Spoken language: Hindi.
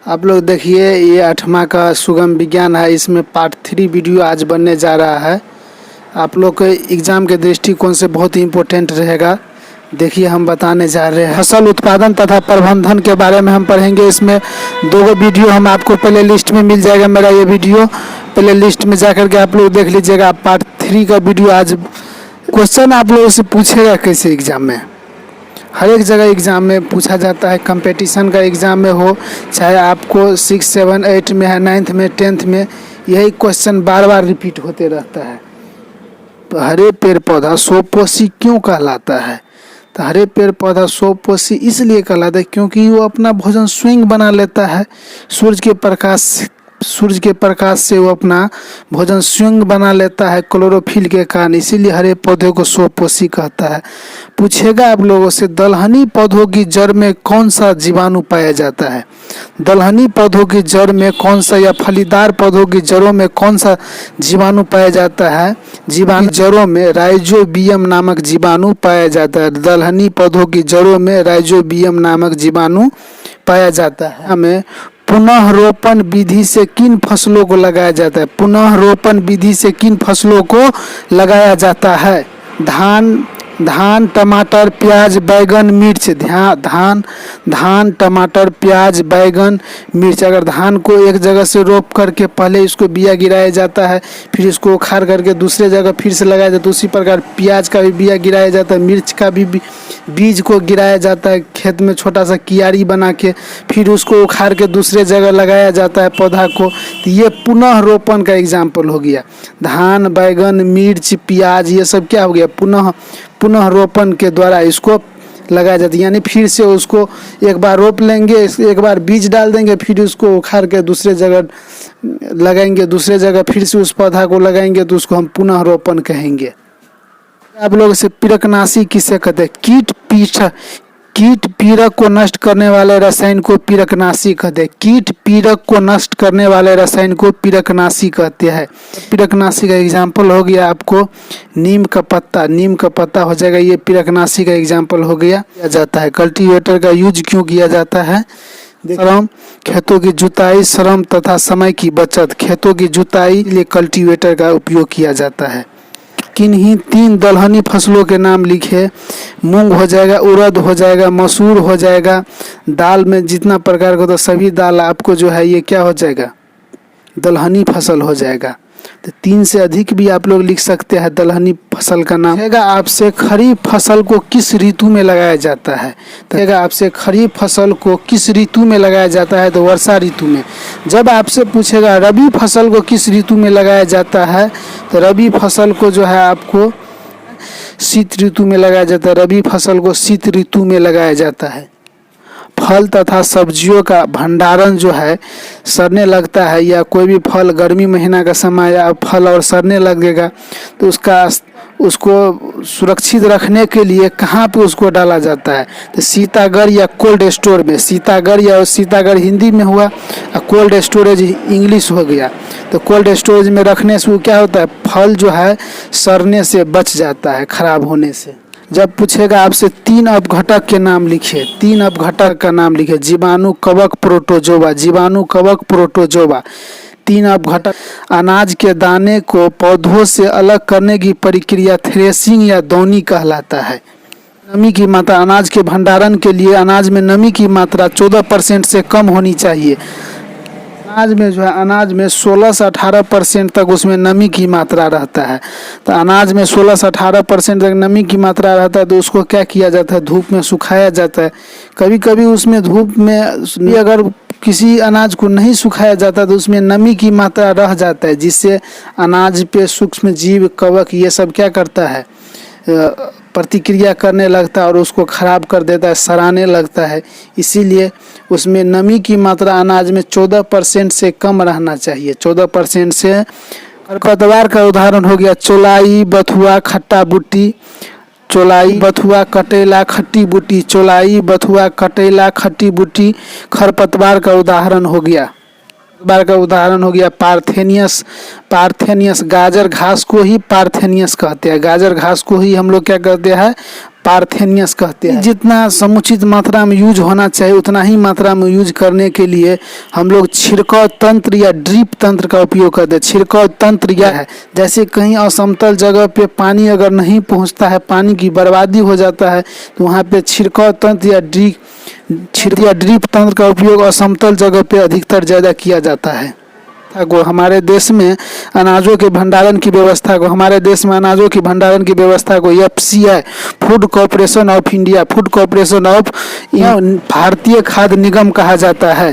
आप लोग देखिए, ये 8वां का सुगम विज्ञान है। इसमें पार्ट 3 वीडियो आज बनने जा रहा है। आप लोग के एग्ज़ाम के दृष्टिकोण से बहुत ही इम्पोर्टेंट रहेगा। देखिए, हम बताने जा रहे हैं फसल उत्पादन तथा प्रबंधन के बारे में हम पढ़ेंगे। इसमें 2 वीडियो हम आपको प्ले लिस्ट में मिल जाएगा। मेरा ये वीडियो प्ले लिस्ट में जाकर के आप लोग देख लीजिएगा। पार्ट 3 का वीडियो आज क्वेश्चन आप लोगों से पूछेगा कैसे एग्ज़ाम में। हर एक जगह एग्ज़ाम में पूछा जाता है। कंपटीशन का एग्ज़ाम में हो, चाहे आपको 6, 7, 8 में है, 9th में, 10th में, यही क्वेश्चन बार बार रिपीट होते रहता है। हरे पेड़ पौधा सोपोषी क्यों कहलाता है? तो हरे पेड़ पौधा सोपोषी इसलिए कहलाता है क्योंकि वो अपना भोजन स्वयं बना लेता है। सूरज के प्रकाश से वो अपना भोजन स्वयं बना लेता है क्लोरोफिल के कारण, इसीलिए हरे पौधे को सोपोषी कहता है। पूछेगा आप लोगों से, दलहनी पौधों की जड़ में कौन सा जीवाणु पाया जाता है? दलहनी पौधों की जड़ में कौन सा, या फलीदार पौधों की जड़ों में कौन सा जीवाणु पाया जाता है? जीवाणु जड़ों में राइजोबियम नामक जीवाणु पाया जाता है। दलहनी पौधों की जड़ों में राइजोबियम नामक जीवाणु पाया जाता है। हमें पुनः रोपण विधि से किन फसलों को लगाया जाता है? पुनः रोपण विधि से किन फसलों को लगाया जाता है? धान, टमाटर, प्याज, बैगन, मिर्च। धान, टमाटर, प्याज, बैगन, मिर्च। अगर धान को एक जगह से रोप करके पहले इसको बिया गिराया जाता है, फिर इसको उखाड़ करके दूसरे जगह फिर से लगाया जाता है, उसी प्रकार प्याज का भी बिया गिराया जाता है, मिर्च का भी बीज को गिराया जाता है खेत में छोटा सा कियारी बना के, फिर उसको उखाड़ के दूसरे जगह लगाया जाता है पौधा को। तो ये पुनः रोपण का एग्जाम्पल हो गया। धान, बैगन, मिर्च, प्याज, ये सब क्या हो गया? पुनः रोपण के द्वारा इसको लगाया जाता है। यानी फिर से उसको एक बार रोप लेंगे, एक बार बीज डाल देंगे, फिर उसको उखाड़ के दूसरे जगह लगाएंगे, दूसरे जगह फिर से उस पौधा को लगाएंगे, तो उसको हम पुनः रोपण कहेंगे। आप लोग से पीड़कनाशी किसे कहते हैं? कीट पीड़क को नष्ट करने वाले रसायन को पीड़कनाशी कहते हैं। कीट पीड़क को नष्ट करने वाले रसायन को पीड़कनाशी कहते हैं। पीड़कनाशी का एग्जाम्पल हो गया आपको नीम का पत्ता हो जाएगा। ये पीड़कनाशी का एग्जाम्पल हो गया। किया जाता है कल्टीवेटर का यूज क्यों किया जाता है? श्रम, खेतों की जुताई, श्रम तथा समय की बचत। खेतों की जुताई के लिए कल्टीवेटर का उपयोग किया जाता है। किन्हीं 3 दलहनी फसलों के नाम लिखे। मूंग हो जाएगा, उड़द हो जाएगा, मसूर हो जाएगा। दाल में जितना प्रकार का, तो सभी दाल आपको जो है ये क्या हो जाएगा? दलहनी फसल हो जाएगा। तो 3 से अधिक भी आप लोग लिख सकते हैं दलहनी फसल का नाम। आपसे खरीफ फसल को किस ऋतु में लगाया जाता है? तो आपसे खरीफ फसल को किस ऋतु में लगाया जाता है? तो वर्षा ऋतु में। जब आपसे पूछेगा रबी फसल को किस ऋतु में लगाया जाता है, तो रबी फसल को जो है आपको शीत ऋतु में लगाया जाता है। रबी फसल को शीत ऋतु में लगाया जाता है। फल तथा सब्जियों का भंडारण जो है सड़ने लगता है, या कोई भी फल गर्मी महीना का समय या फल और सड़ने लगेगा, तो उसको सुरक्षित रखने के लिए कहाँ पे उसको डाला जाता है? तो शीतागार या कोल्ड स्टोर में। शीतागार हिंदी में हुआ और कोल्ड स्टोरेज इंग्लिश हो गया। तो कोल्ड स्टोरेज में रखने से वो क्या होता है? फल जो है सड़ने से बच जाता है, खराब होने से। जब पूछेगा आपसे 3 अपघटक के नाम लिखे, 3 अपघटक का नाम लिखे। जीवाणु, कवक, प्रोटोजोआ। 3 अपघटक। अनाज के दाने को पौधों से अलग करने की प्रक्रिया थ्रेसिंग या दौनी कहलाता है। नमी की मात्रा, अनाज के भंडारण के लिए अनाज में नमी की मात्रा 14% से कम होनी चाहिए। अनाज में 16 से 18% तक उसमें नमी की मात्रा रहता है। तो अनाज में 16 से 18% तक नमी की मात्रा रहता है, तो उसको क्या किया जाता है? धूप में सुखाया जाता है। कभी कभी उसमें धूप में अगर किसी अनाज को नहीं सुखाया जाता तो उसमें नमी की मात्रा रह जाता है, जिससे अनाज पे सूक्ष्म जीव, कवक, ये सब क्या करता है? प्रतिक्रिया करने लगता है और उसको खराब कर देता है, सड़ाने लगता है। इसीलिए उसमें नमी की मात्रा अनाज में 14% से कम रहना चाहिए। 14% से। खरपतवार का उदाहरण हो गया चौलाई, बथुआ, खट्टा बूटी। चौलाई, बथुआ, कटेला, खट्टी बूटी। चौलाई, बथुआ, कटेला, खट्टी बूटी खरपतवार का उदाहरण हो गया। पार्थेनियस। गाजर घास को ही पार्थेनियस कहते हैं। गाजर घास को ही हम लोग क्या कहते हैं? पार्थेनियस कहते हैं। जितना समुचित मात्रा में यूज होना चाहिए उतना ही मात्रा में यूज करने के लिए हम लोग छिड़काव तंत्र या ड्रिप तंत्र का उपयोग करते हैं। छिड़काव तंत्र यह है, जैसे कहीं असमतल जगह पे पानी अगर नहीं पहुंचता है, पानी की बर्बादी हो जाता है, तो वहाँ पे छिड़काव तंत्र या ड्रिप तंत्र का उपयोग असमतल जगह पे अधिकतर ज़्यादा किया जाता है। हमारे देश में अनाजों के भंडारण की व्यवस्था को FCI food corporation of India, food corporation of भारतीय खाद्य निगम कहा जाता है।